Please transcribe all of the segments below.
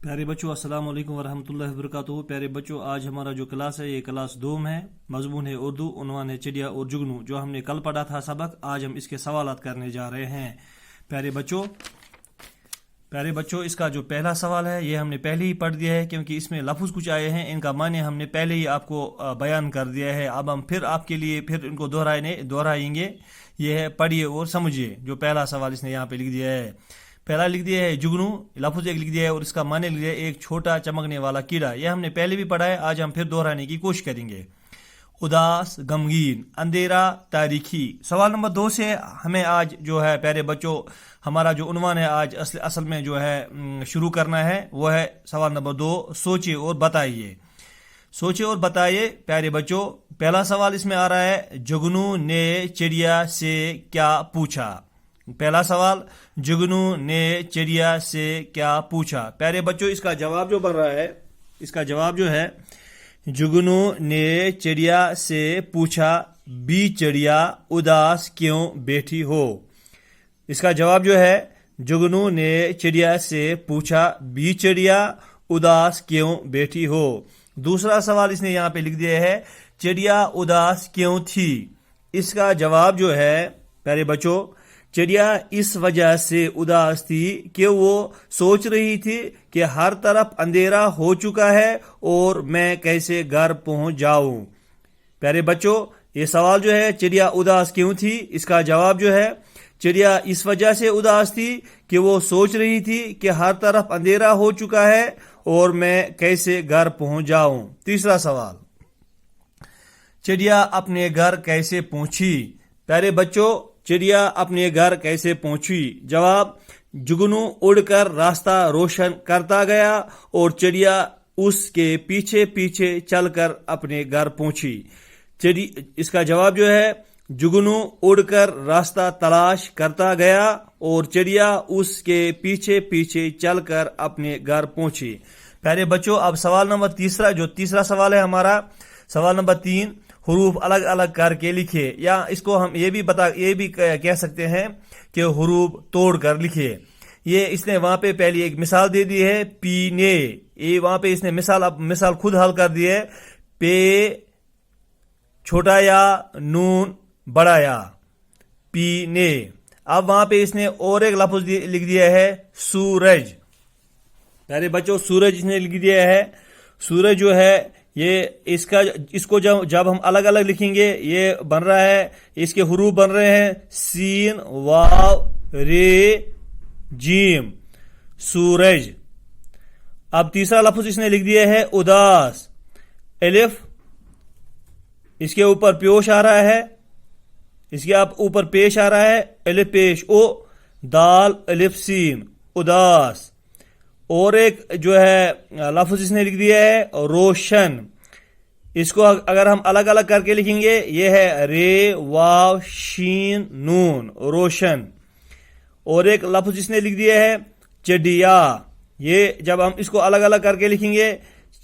प्यारे बच्चों, अस्सलाम वालेकुम वरहमतुल्लाहि वबरकातुहू। प्यारे बच्चों, आज हमारा जो क्लास है ये क्लास 2 है। मजमून है उर्दू, उन्वान है चिड़िया और जुगनू। जो हमने कल पढ़ा था सबक, आज हम इसके सवालात करने जा रहे हैं। प्यारे बच्चों, इसका जो पहला सवाल है ये हमने पहले ही पढ़ दिया है, क्योंकि इसमें लफ्ज़ कुछ आए हैं, इनका माने हमने पहले ही आपको बयान कर दिया है। अब हम फिर आपके लिए फिर इनको दोहराएंगे। ये है, पढ़िए और समझिए। जो पहला सवाल इसने यहाँ पे लिख दिया है, पहला लिख दिया है जुगनू, लफ्ज़ एक लिख दिया है और इसका माने लिख दिया है एक छोटा चमकने वाला कीड़ा। यह हमने पहले भी पढ़ा है, आज हम फिर दोहराने की कोशिश करेंगे। उदास, गमगीन, अंधेरा, तारीखी। सवाल नंबर 2 से हमें आज जो है प्यारे बच्चों, हमारा जो उन्वान है आज असल में जो है शुरू करना है, वो है सवाल नंबर 2, सोचिए और बताइए। सोचिए और बताइए प्यारे बच्चों। पहला सवाल इसमें आ रहा है, जुगनू ने चिड़िया से क्या पूछा। पहला सवाल, जुगनू ने चिड़िया से क्या पूछा। प्यारे बच्चों, इसका जवाब जो बन रहा है, इसका जवाब जो है, जुगनू ने चिड़िया से पूछा, बी चिड़िया उदास क्यों बैठी हो। इसका जवाब जो है, जुगनू ने चिड़िया से पूछा, बी चिड़िया उदास क्यों बैठी हो। दूसरा सवाल इसने यहाँ पे लिख दिया है, चिड़िया उदास क्यों थी। इसका जवाब जो है प्यारे बच्चों, चिड़िया इस वजह से उदास थी कि वो सोच रही थी कि हर तरफ अंधेरा हो चुका है और मैं कैसे घर पहुंच जाऊं। प्यारे बच्चों, ये सवाल जो है, चिड़िया उदास क्यों थी, इसका जवाब जो है, चिड़िया इस वजह से उदास थी कि वो सोच रही थी कि हर तरफ अंधेरा हो चुका है और मैं कैसे घर पहुंच जाऊं। तीसरा सवाल, चिड़िया अपने घर कैसे पहुंची। प्यारे बच्चों, चिड़िया अपने घर कैसे पहुंची। जवाब, जुगनू उड़कर रास्ता रोशन करता गया और चिड़िया उसके पीछे पीछे चलकर अपने घर पहुंची। इसका जवाब जो है, जुगनू उड़कर रास्ता तलाश करता गया और चिड़िया उसके पीछे पीछे चलकर अपने घर पहुंची। प्यारे बच्चों, अब सवाल नंबर तीसरा सवाल है हमारा। सवाल नंबर 3, हुरूफ अलग अलग करके लिखे, या इसको हम ये भी कह सकते हैं कि हुरूफ तोड़ कर लिखे। ये इसने वहां पे पहली एक मिसाल दे दी है, पीने। ये वहां पे इसने मिसाल खुद हल कर दी है, पे छोटा या, नून बड़ा या, पीने। अब वहां पे इसने और एक लफ्ज लिख दिया है, सूरज। प्यारे बच्चों, सूरज इसने लिख दिया है। सूरज जो है ये इसको जब हम अलग अलग लिखेंगे, ये बन रहा है, इसके हुरूफ बन रहे हैं सीन, वाव, रे, जीम, सूरज। अब तीसरा लफ्ज इसने लिख दिया है, उदास। अलिफ, इसके ऊपर पेश आ रहा है, इसके ऊपर पेश आ रहा है, अलिफ पेश ओ, दाल अलिफ सीन, उदास। और एक जो है लफ्ज इसने लिख दिया है, रोशन। इसको अगर हम अलग अलग करके लिखेंगे, ये है रे, वाव, शीन, नून, रोशन। और एक लफ्ज इसने लिख दिया है, चिड़िया। ये जब हम इसको अलग अलग करके लिखेंगे,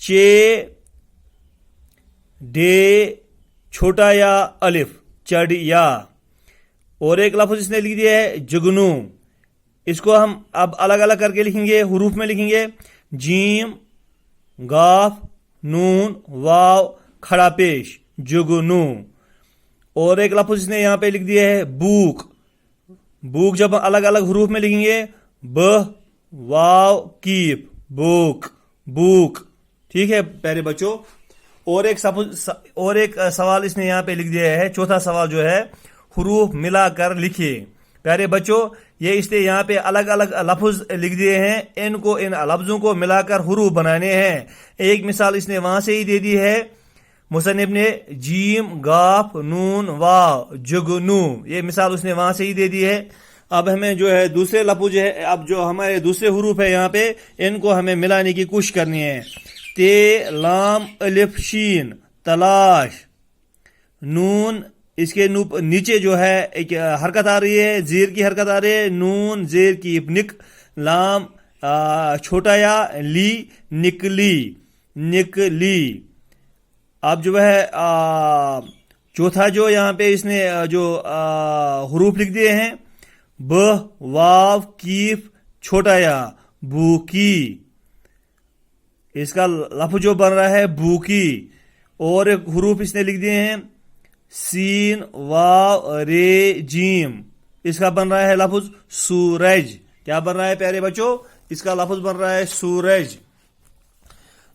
चे, डे, छोटा या, अलिफ, चिड़िया। और एक लफ्ज इसने लिख दिया है, जुगनू। इसको हम अब अलग अलग करके लिखेंगे, हुरूफ में लिखेंगे, जीम, गाफ, नून, वाव, खड़ा पेश, जुगनू। और एक लफ्ज इसने यहां पे लिख दिया है, बूक। बूक जब अलग अलग हुरूफ में लिखेंगे, ब, वाव, कीप, बूक, बूक। ठीक है प्यारे बच्चों। और एक सवाल इसने यहां पे लिख दिया है, चौथा सवाल जो है, हुरूफ मिलाकर लिखिए। प्यारे बच्चों, ये इसने यहाँ पे अलग अलग लफ्ज लिख दिए हैं, इन लफ्जों को मिलाकर हुरूफ बनाने हैं। एक मिसाल इसने वहां से ही दे दी है, मुसन्निफ ने, जीम, गाफ, नून, वाव, जुगनू। ये मिसाल उसने वहां से ही दे दी है। अब हमें जो है दूसरे लफ्ज है, अब जो हमारे दूसरे हुरूफ है यहाँ पे, इनको हमें मिलाने की कोशिश करनी है। ते, लाम, अलिफ, शीन, तलाश, नून, इसके नीचे जो है एक हरकत आ रही है, जेर की हरकत आ रही है, नून जेर की, निक, लाम छोटा या, ली, निकली, निकली। अब जो है चौथा जो यहाँ पे इसने जो हुरूफ लिख दिए हैं, ब, वाव, कीफ, छोटा या, भूखी। اس کا لفظ جو بن رہا ہے بوکی، اور ایک حروف اس نے لکھ دیے ہیں سین واو رے جیم، اس کا بن رہا ہے لفظ سورج۔ کیا بن رہا ہے پیارے بچوں؟ اس کا لفظ بن رہا ہے سورج۔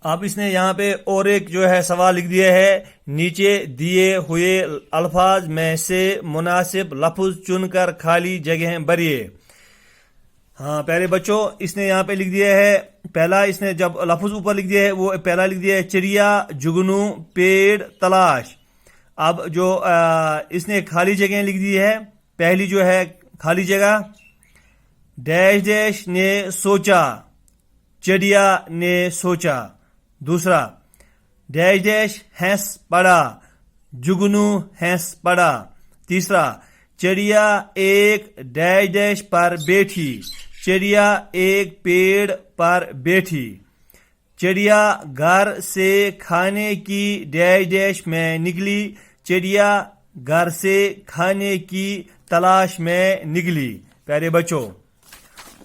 اب اس نے یہاں پہ اور ایک جو ہے سوال لکھ دیا ہے، نیچے دیے ہوئے الفاظ میں سے مناسب لفظ چن کر خالی جگہیں بھریے۔ ہاں پیارے بچوں، اس نے یہاں پہ لکھ دیا ہے، پہلا اس نے جب لفظ اوپر لکھ دیا ہے وہ پہلا لکھ دیا ہے چڑیا، جگنو، پیڑ، تلاش۔ اب جو اس نے خالی جگہیں لکھ دی ہے، پہلی جو ہے خالی جگہ، ڈیش ڈیش نے سوچا، چڑیا نے سوچا۔ دوسرا، ڈیش ڈیش ہنس پڑا، جگنو ہنس پڑا۔ تیسرا، چڑیا ایک ڈیش ڈیش پر بیٹھی، چڑیا ایک پیڑ پر بیٹھی۔ چڑیا گھر سے کھانے کی ڈیش ڈیش میں نکلی، چڑیا گھر سے کھانے کی تلاش میں نکلی۔ پیارے بچوں،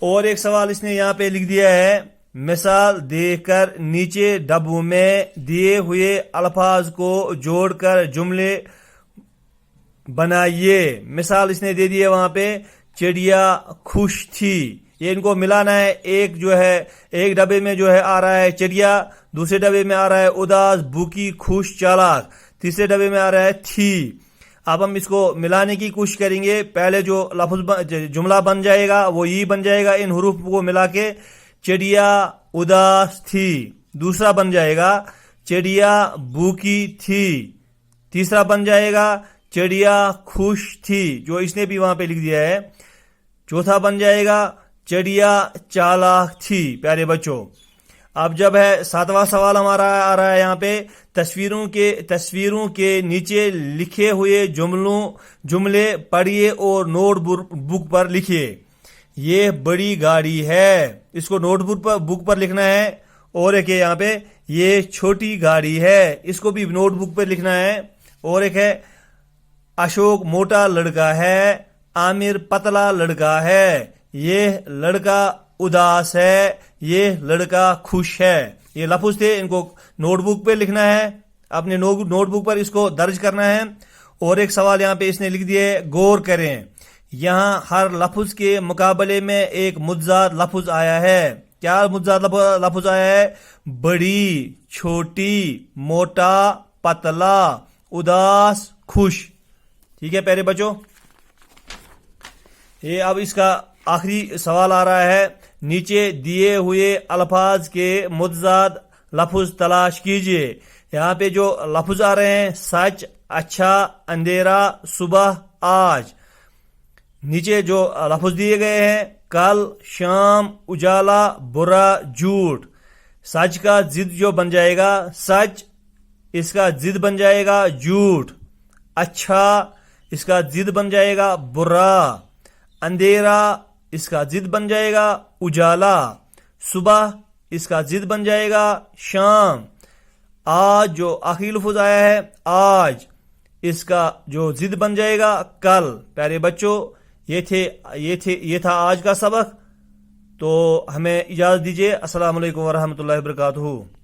اور ایک سوال اس نے یہاں پہ لکھ دیا ہے، مثال دیکھ کر نیچے ڈبوں میں دیے ہوئے الفاظ کو جوڑ کر جملے بنائیے۔ مثال اس نے دے دی ہے وہاں پہ، چڑیا خوش تھی، یہ ان کو ملانا ہے۔ ایک جو ہے ایک ڈبے میں جو ہے آ رہا ہے چڑیا، دوسرے ڈبے میں آ رہا ہے اداس، بھوکی، خوش، چالاک، تیسرے ڈبے میں آ رہا ہے تھی۔ اب ہم اس کو ملانے کی کوشش کریں گے۔ پہلے جو لفظ جملہ بن جائے گا وہ یہ بن جائے گا، ان حروف کو ملا کے، چڑیا اداس تھی۔ دوسرا بن جائے گا چڑیا بھوکی تھی۔ تیسرا بن جائے گا چڑیا خوش تھی، جو اس نے بھی وہاں پہ لکھ دیا ہے۔ چوتھا بن جائے گا چڑیا چالاک تھی۔ پیارے بچوں، اب جب ہے ساتواں سوال ہمارا آ رہا ہے یہاں پہ، تصویروں کے نیچے لکھے ہوئے جملے پڑھیے اور نوٹ بک پر لکھیے۔ یہ بڑی گاڑی ہے، اس کو نوٹ بک پر لکھنا ہے۔ اور ایک ہے یہاں پہ، یہ چھوٹی گاڑی ہے، اس کو بھی نوٹ بک پر لکھنا ہے۔ اور ایک ہے، اشوک موٹا لڑکا ہے، عامر پتلا لڑکا ہے، یہ لڑکا اداس ہے، یہ لڑکا خوش ہے۔ یہ لفظ تھے، ان کو نوٹ بک پہ لکھنا ہے، اپنے نوٹ بک پر اس کو درج کرنا ہے۔ اور ایک سوال یہاں پہ اس نے لکھ دیا ہے، غور کریں، یہاں ہر لفظ کے مقابلے میں ایک متضاد لفظ آیا ہے۔ کیا متضاد لفظ آیا ہے؟ بڑی، چھوٹی، موٹا، پتلا، اداس، خوش۔ ٹھیک ہے پیارے بچوں، یہ اب اس کا آخری سوال آ رہا ہے، نیچے دیے ہوئے الفاظ کے متضاد لفظ تلاش کیجئے۔ یہاں پہ جو لفظ آ رہے ہیں، سچ، اچھا، اندھیرا، صبح، آج۔ نیچے جو لفظ دیے گئے ہیں، کل، شام، اجالا، برا، جھوٹ۔ سچ کا ضد جو بن جائے گا سچ، اس کا ضد بن جائے گا جھوٹ۔ اچھا، اس کا ضد بن جائے گا برا۔ اندھیرا، اس کا ضد بن جائے گا اجالا۔ صبح، اس کا ضد بن جائے گا شام۔ آج جو آخری لفظ آیا ہے آج، اس کا جو ضد بن جائے گا کل۔ پیارے بچوں، یہ تھا آج کا سبق، تو ہمیں اجازت دیجیے۔ السلام علیکم ورحمۃ اللہ وبرکاتہ۔